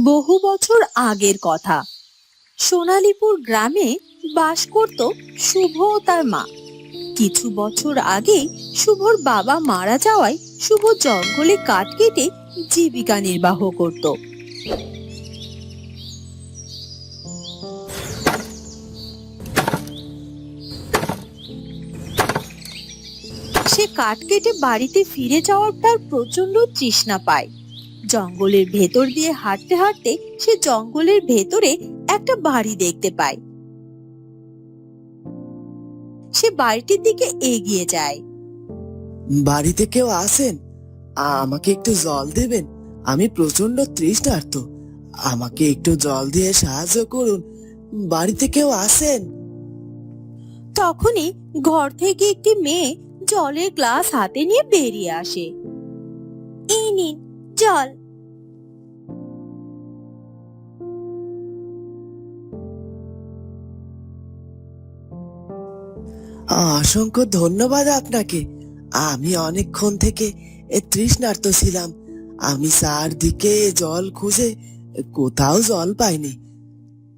বহু বছর আগের কথা। সোনালীপুর গ্রামে বাস করত শুভ ও তার মা। কিছু বছর আগে শুভর বাবা মারা যাওয়ায় শুভ জঙ্গলে কাঠ কেটে জীবিকা নির্বাহ করত। সে কাঠ কেটে বাড়িতে ফিরে যাওয়ার পর প্রচন্ড তৃষ্ণা পায়। জঙ্গলের ভেতর দিয়ে হাঁটতে হাঁটতে সে জঙ্গলের ভেতরে একটা বাড়ি দেখতে পায়। সে বাড়িটির দিকে এগিয়ে যায়। বাড়িতে কেউ আছেন? আমাকে একটু জল দেবেন? আমি প্রচন্ড তৃষ্ণার্ত। আমাকে একটু জল দিয়ে সাহায্য করুন। বাড়িতে কেউ আছেন? তখনই ঘর থেকে একটি মেয়ে জলের গ্লাস হাতে নিয়ে বেরিয়ে আসে। এই নিন জল। অসংখ্য ধন্যবাদ আপনাকে। আমি অনেকক্ষণ থেকে তৃষ্ণার্ত ছিলাম। আমি চারদিকে জল খুঁজে কোথাও জল পাইনি।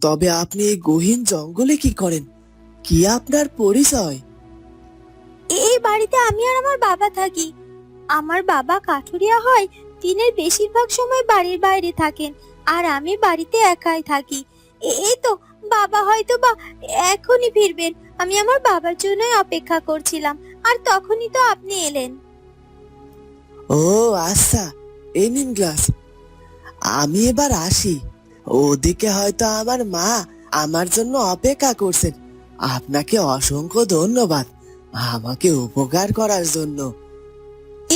তবে আপনি এই গহীন জঙ্গলে কি করেন? কি আপনার পরিচয়? এই বাড়িতে আমি আর আমার বাবা থাকি। আমার বাবা কাঠুরিয়া হয়, দিনের বেশিরভাগ সময় বাড়ির বাইরে থাকেন, আর আমি বাড়িতে একাই থাকি। এই তো বাবা হয়তো বা এখনই ফিরবেন। আমি আমার বাবার জন্যই অপেক্ষা করছিলাম, আর তখনই তো আপনি এলেন। ও আচ্ছা, এই নিন গ্লাস। আমি এবার আসি। ওদিকে হয়তো আমার মা আমার জন্য অপেক্ষা করছেন। আপনাকে অসংখ্য ধন্যবাদ আমাকে উপকার করার জন্য।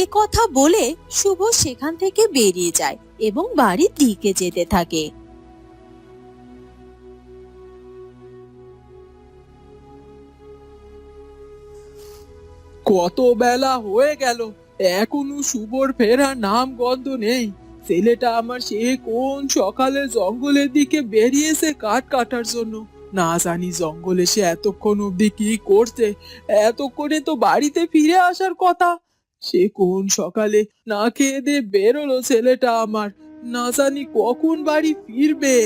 এ কথা বলে শুভ সেখান থেকে বেরিয়ে যায় এবং বাড়ির দিকে যেতে থাকে। কত বেলা হয়ে গেল, এখনো শুভর ফেরার নাম গন্ধ নেই। ছেলেটা আমার সে কোন সকালে জঙ্গলের দিকে বেরিয়েছে কাঠ কাটার জন্য। না জানি জঙ্গলে সে এতক্ষণ অবধি কি করছে। এতক্ষণে তো বাড়িতে ফিরে আসার কথা। সে কোন সকালে না খেয়ে দিয়ে বেরোলো ছেলেটা আমার। না জানি কখন বাড়ি ফিরবে।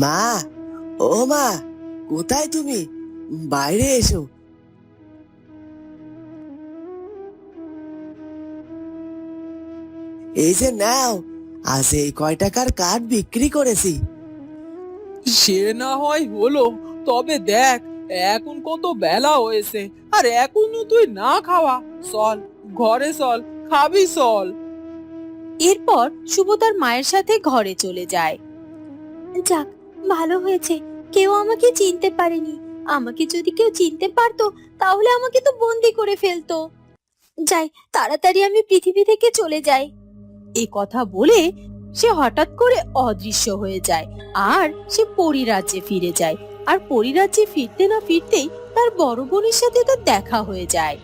মা, ও মা, কোথায় তুমি? বাইরে এসো। এই যে নাও, আজ এই কয় টাকার কাঠ বিক্রি করেছি। সে না হয় হলো, তবে দেখ এখন কত বেলা হয়েছে, আর এখনো তুই না খাওয়া। চল ঘরে চল, খাবি চল। এরপর শুভ তার মায়ের সাথে ঘরে চলে যায়। যাক, ভালো হয়েছে কেউ আমাকে চিনতে পারেনি। আমাকে যদি কেউ চিনতে পারতো তাহলে আমাকে তো বন্দি করে ফেলতো। যাই, তাড়াতাড়ি আমি পৃথিবী থেকে চলে যাই। এই কথা বলে সে হঠাৎ করে অদৃশ্য হয়ে যায়, আর সে পরিরাজ্যে ফিরে যায়। আর পরিরাজ্যে ফিরতে না ফিরতেই তার বড় বোনের সাথে তার দেখা হয়ে যায়।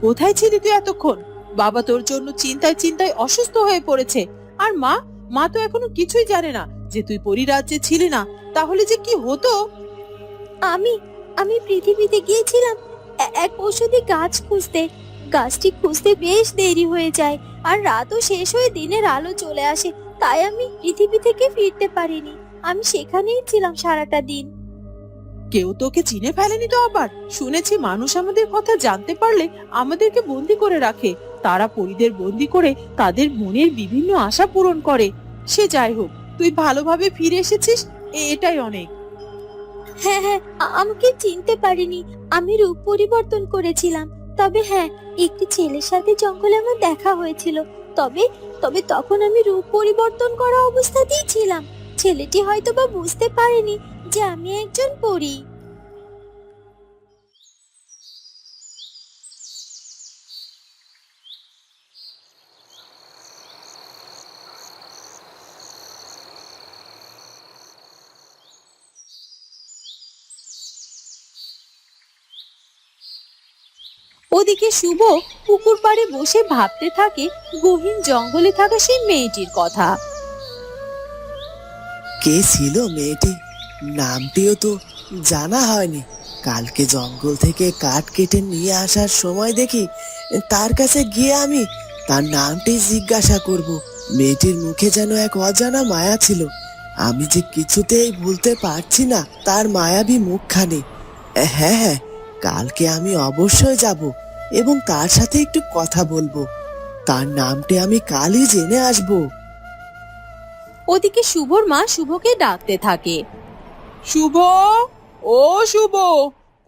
কোথায় ছিলি তুই এতক্ষণ? বাবা তোর জন্য চিন্তায় চিন্তায় অসুস্থ হয়ে পড়েছে। আর মা মা তো এখনো কিছুই জানে না যে তুই পরিরাজ্যে ছিলি না। তাহলে যে কি হতো। আমি আমি পৃথিবীতে গিয়েছিলাম এক ঔষধি গাছ খুঁজতে। গাছটি খুঁজতে বেশ দেরি হয়ে যায়, আর রাতও শেষ হয়ে দিনের আলো চলে আসে। তাই আমি পৃথিবী থেকে ফিরতে পারিনি। আমি সেখানেই ছিলাম সারাটা দিন। কেউ তোকে চিনে ফেলেনি তো? আবার শুনেছি মানুষ আমাদের কথা জানতে পারলে আমাদেরকে বন্দি করে রাখে। তারা পরীদের বন্দি করে তাদের মনের বিভিন্ন আশা পূরণ করে। সে যাই হোক, তুই ভালোভাবে ফিরে এসেছিস, এটাই অনেক। হ্যাঁ হ্যাঁ, আমাকে চিনতে পারিনি। আমি রূপ পরিবর্তন করেছিলাম। তবে হ্যাঁ, একটি ছেলের সাথে জঙ্গলে আমার দেখা হয়েছিল। তবে তবে তখন আমি রূপ পরিবর্তন করা অবস্থাতেই ছিলাম। ছেলেটি হয়তো বা বুঝতে পারেনি যে আমি একজন পরী। ওদিকে শুভ পুকুর পাড়ে বসে ভাবতে থাকে গহীন জঙ্গলে থাকা সেই মেয়েটির কথা। কে ছিল মেয়েটি? নামটিও তো জানা হয়নি। কালকে জঙ্গল থেকে কাঠ কেটে নিয়ে আসার সময় দেখি তার কাছে গিয়ে আমি তার নামটি জিজ্ঞাসা করব। মেয়েটির মুখে যেন এক অজানা মায়া ছিল, আমি যে কিছুতেই ভুলতে পারছি না তার মায়াবী মুখখানি। হ্যাঁ হ্যাঁ, কালকে আমি অবশ্যই যাব এবং তার সাথে একটু কথা বলবো। তার নামটি আমি কালই জেনে আসবো। ওদিকে শুভর মা শুভকে ডাকতে থাকে। শুভ, ও শুভ,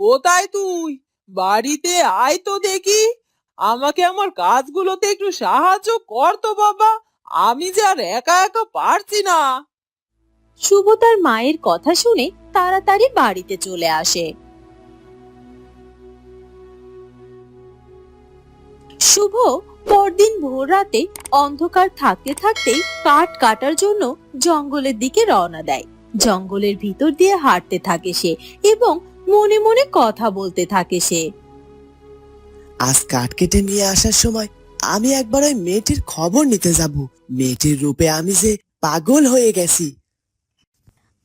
কোথায় তুই? বাড়িতে আয় তো দেখি। আমাকে আমার কাজগুলোতে একটু সাহায্য কর তো বাবা, আমি যে আর একা একা পারছি না। শুভ তার মায়ের কথা শুনে তাড়াতাড়ি বাড়িতে চলে আসে। শুভ পরদিন ভোর রাতে অন্ধকার থাকতে থাকতেই কাঠ কাটার জন্য জঙ্গলের দিকে রওনা দেয়। জঙ্গলের ভিতর দিয়ে হাঁটতে থাকে সে এবং মনে মনে কথা বলতে থাকে সে। আজ কাঠ কেটে নিয়ে আসার সময় আমি একবার ওই মেয়েটির খবর নিতে যাব। মেয়েটির রূপে আমি যে পাগল হয়ে গেছি।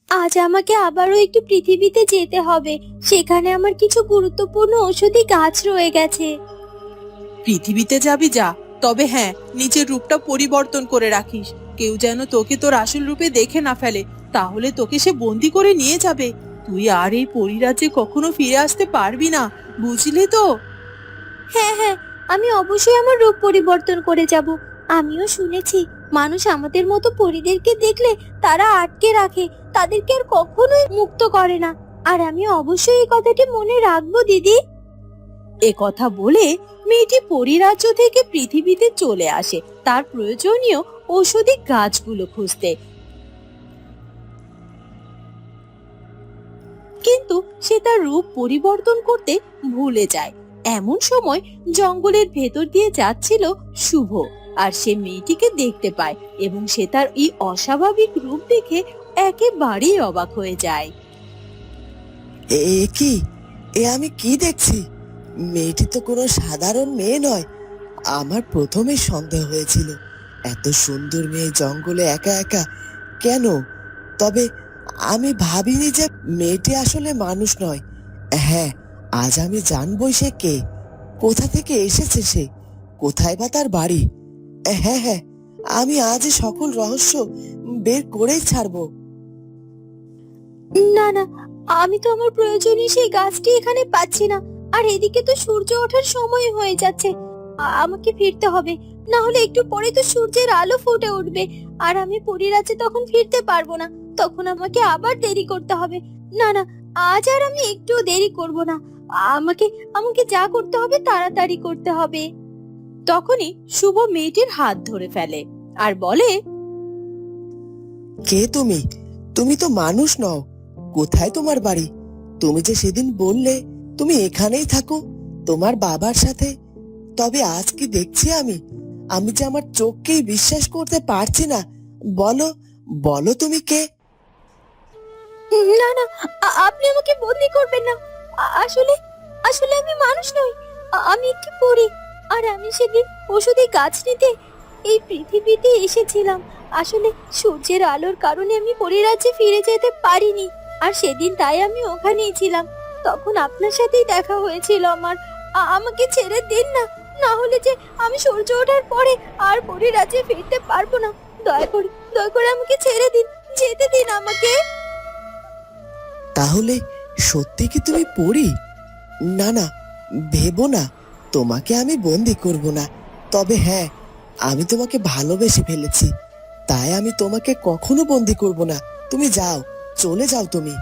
আজ আমাকে আবারও একটু পৃথিবীতে যেতে হবে, সেখানে আমার কিছু গুরুত্বপূর্ণ ঔষধি গাছ রয়ে গেছে। পৃথিবীতে যাবি যা, তবে হ্যাঁ, নিজের রূপটা পরিবর্তন করে রাখিস। কেউ যেন তোকে তোর আসল রূপে দেখে না ফেলে, তাহলে তোকে সে বন্দি করে নিয়ে যাবে। তুই আর এই পরিরাজ্যে কখনো ফিরে আসতে পারবি না, বুঝলি তো? হ্যাঁ হ্যাঁ, আমি অবশ্যই আমার রূপ পরিবর্তন করে যাব। আমিও শুনেছি মানুষ আমাদের মতো পরীদেরকে দেখলে তারা আটকে রাখে, তাদেরকে আর কখনোই মুক্ত করে না। আর আমি অবশ্যই এই কথাটি মনে রাখবো দিদি। এ কথা বলে মেয়েটি পরিরাজ্য থেকে পৃথিবীতে চলে আসে তার প্রয়োজনীয় ঔষধি গাছগুলো খুঁজতে। কিন্তু সে তার রূপ পরিবর্তন করতে ভুলে যায়। এমন সময় জঙ্গলের ভেতর দিয়ে যাচ্ছিল শুভ, আর সে মেয়েটিকে দেখতে পায় এবং সে তার এই অস্বাভাবিক রূপ দেখে একেবারেই অবাক হয়ে যায়। এ কি, এ আমি কি দেখছি? মেয়েটি তো কোনো সাধারণ মেয়ে নয়। আমার প্রথমে সন্দেহ হয়েছিল এত সুন্দর মেয়ে জঙ্গলে একা একা কেন। তবে আমি ভাবিনি যে মেয়েটি আসলে মানুষ নয়। হ্যাঁ, আজ আমি জানবই সে কে, কোথা থেকে এসেছে সে, কোথায় বা তার বাড়ি। হ্যাঁ হ্যাঁ, আমি আজই সকল রহস্য বের করেই ছাড়বো। না না, আমি তো আমার প্রয়োজনীয় সেই গাছটি এখানে পাচ্ছি না। আর এদিকে তো সূর্য ওঠার সময় হয়ে যাচ্ছে। আমাকে ফিরতে হবে, না হলে একটু পরে তো সূর্যের আলো ফুটে উঠবে আর আমি পরিরাজ্যে তখন ফিরতে পারবো না। তখন আমাকে আবার দেরি করতে হবে। না না, আজ আর আমি একটু দেরি করব না। আমাকে আমাকে যা করতে হবে তাড়াতাড়ি করতে হবে। তখনই শুভ মেয়েটির হাত ধরে ফেলে আর বলে, কে তুমি? তুমি তো মানুষ নও। কোথায় তোমার বাড়ি? তুমি যে সেদিন বললে তুমি এখানেই থাকো তোমার বাবার সাথে। তবে আজ কি দেখছি আমি, আমি যে আমার চোখকেই বিশ্বাস করতে পারছি না। বলো, বলো তুমি কে? না না, আপনি আমাকে বন্দি করবেন না। আসলে আসলে আমি মানুষ নই, আমি একটি পরী। আর আমি সেদিন ওষুধি গাছ নিতে এই পৃথিবীতে এসেছিলাম। আসলে সূর্যের আলোর কারণে আমি পরিরাজ্যে ফিরে যেতে পারিনি, আর সেদিন তাই আমি ওখানেই ছিলাম। তখন আপনার সাথেই দেখা হয়েছিল আমার। আমাকে ছেড়ে দিন না, না হলে যে আমি সূর্য ওঠার পরে আর পরিরাজ্যে ফিরতে পারবো না। দয়া করে আমাকে ছেড়ে দিন, যেতে দিন আমাকে। তাহলে সত্যি কি তুমি পড়ি? না না, ভেবো না, তোমাকে আমি বন্দি করব না। তবে হ্যাঁ, আমি তোমাকে ভালোবেসে ফেলেছি, তাই আমি তোমাকে কখনো বন্দি করব না। তুমি যাও, চলে যাও তুমি।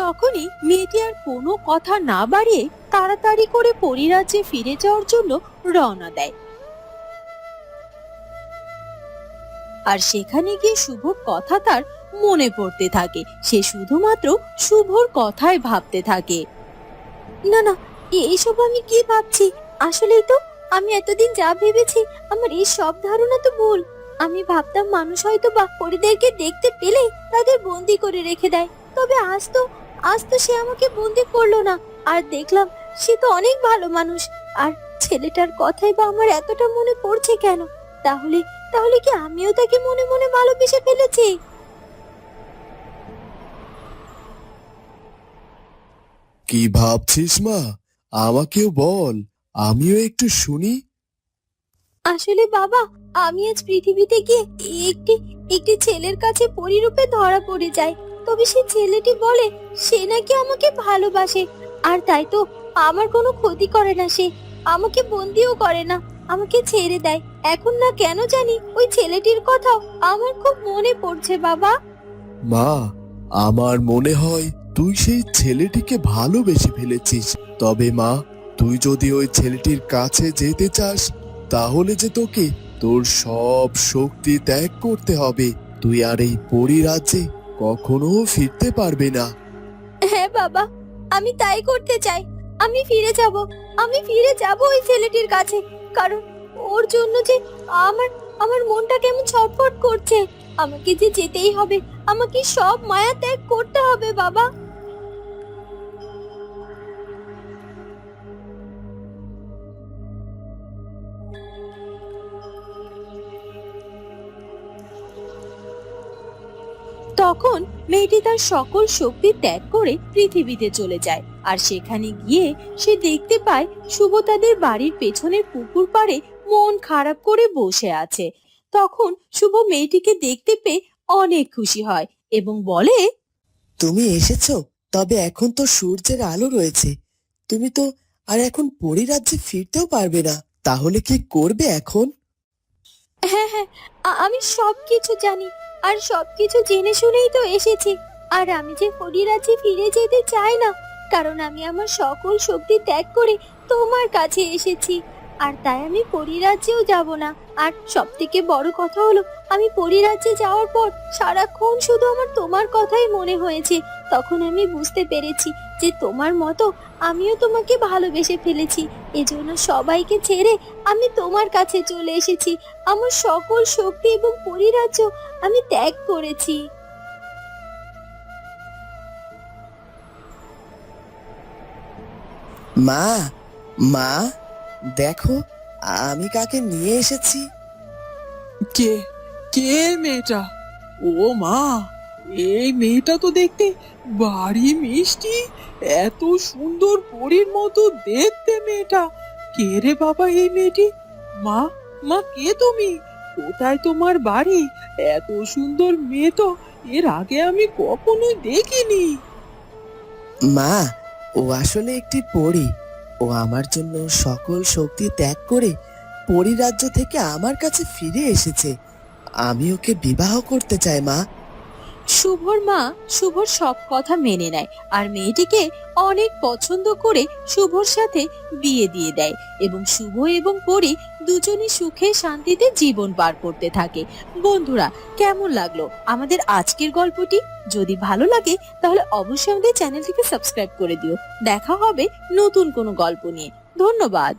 তখনই মেয়েটি আর কোনো কথা না বাড়িয়ে তাড়াতাড়ি করে পরিরাজ্যে ফিরে যাওয়ার জন্য রওনা দেয়। আর সেখানে গিয়ে শুভর কথা তার মনে পড়তে থাকে। সে শুধুমাত্র শুভর কথাই ভাবতে থাকে। না না, এইসব আমি কি ভাবছি? আসলেই তো আমি এতদিন যা ভেবেছি আমার এই সব ধারণা তো ভুল। আমি ভাবতাম মানুষ হয়তো বা পরিদেরকে দেখতে পেলেই তাদের বন্দি করে রেখে দেয়। তবে আজ তো সে আমাকে বন্দি করলো না। আর দেখলাম সে তো অনেক ভালো মানুষ। আর ছেলেটার কথাই বা আমার এতটা মনে পড়ছে কেন? তাহলে তাহলে কি আমিও তাকে মনে মনে ভালোবেসে ফেলেছি? কি ভাবছিস মা? আমাকেও বল, আমিও একটু শুনি। আসলে বাবা, আমি আজ পৃথিবীতে গিয়ে একটি একটি ছেলের কাছে পরিরূপে ধরা পড়ে যাই। তবে সেই ছেলেটি বলে সে নাকি আমাকে ভালোবাসে, আর তাই তো আমার কোনো ক্ষতি করে না। সে আমাকে বন্দিও করে না, আমাকে ছেড়ে দেয়। এখন না কেন জানি ওই ছেলেটির কথা আমার খুব মনে পড়ছে বাবা। মা, আমার মনে হয় তুই সেই ছেলেটিকে ভালোবেসে ফেলেছিস। তবে মা, তুই যদি ওই ছেলেটির কাছে যেতে চাস, তাহলে যে তোকে তোর সব শক্তি ত্যাগ করতে হবে। তুই আর এই পরিরাজ্যে কখনো ফিরতে পারবে না। হ্যাঁ বাবা, আমি তাই করতে চাই। আমি ফিরে যাব ওই ছেলেটির কাছে। কারণ ওর জন্য যে আমার আমার মনটা কেমন ছটফট করছে। আমাকে যে যেতেই হবে, আমাকে সব মায়া ত্যাগ করতে হবে বাবা। তখন মেয়েটি তার সকল শক্তি ত্যাগ করে পৃথিবীতে চলে যায়। আর সেখানে গিয়ে সে দেখতে পায় শুভ তাদের বাড়ির পেছনের পুকুর পাড়ে মন খারাপ করে বসে আছে। তখন শুভ মেয়েটিকে দেখতে পেয়ে অনেক খুশি হয় এবং বলে, তুমি এসেছো? তবে এখন তো সূর্যের আলো রয়েছে। তুমি তো আর এখন পরিরাজ্যে ফিরতেও পারবে না। তাহলে কি করবে এখন? হ্যাঁ হ্যাঁ, আমি সবকিছু জানি, আর সবকিছু জেনে শুনেই তো এসেছি। আর আমি যে পরিরাজ্যে ফিরে যেতে চাই না, কারণ আমি আমার সকল শক্তি ত্যাগ করে তোমার কাছে এসেছি। আর তাই আমি পরিরাজ্যেও যাব না। আর সব থেকে বড় কথা হলো, আমি পরিরাজ্যে যাওয়ার পর সারাক্ষণ শুধু আমার তোমার কথাই মনে হয়েছে। তখন আমি বুঝতে পেরেছি যে তোমার মতো আমিও তোমাকে ভালোবেসে ফেলেছি। এজন্য সবাইকে ছেড়ে আমি তোমার কাছে চলে এসেছি। আমার সকল শক্তি এবং পরিরাজ্য আমি ত্যাগ করেছি। মা, মা, দেখো আমি কাকে নিয়ে এসেছি। কে কে মেয়েটা? ও মা, এই মেয়েটা তো দেখতে বাড়ি মিষ্টি, এত সুন্দর পরীর মতো দেখতে মেয়েটা। কে রে বাবা এই মেয়েটি? মা, মা, কে তুমি? কোথায় তোমার বাড়ি? এত সুন্দর মেয়ে তো এর আগে আমি কখনোই দেখিনি। মা, ও আসলে একটি পরী। ও আমার জন্য সকল শক্তি ত্যাগ করে পরিরাজ্য থেকে আমার কাছে ফিরে এসেছে। আমি ওকে বিবাহ করতে চাই মা। শুভর মা শুভর সব কথা মেনে নেয় আর মেয়েটিকে অনেক পছন্দ করে শুভর সাথে বিয়ে দিয়ে দেয় এবং শুভ এবং পরি দুজনই সুখে শান্তিতে জীবন পার করতে থাকে। বন্ধুরা, কেমন লাগলো আমাদের আজকের গল্পটি? যদি ভালো লাগে তাহলে অবশ্যই আমাদের চ্যানেলটিকে সাবস্ক্রাইব করে দিও। দেখা হবে নতুন কোনো গল্প নিয়ে। ধন্যবাদ।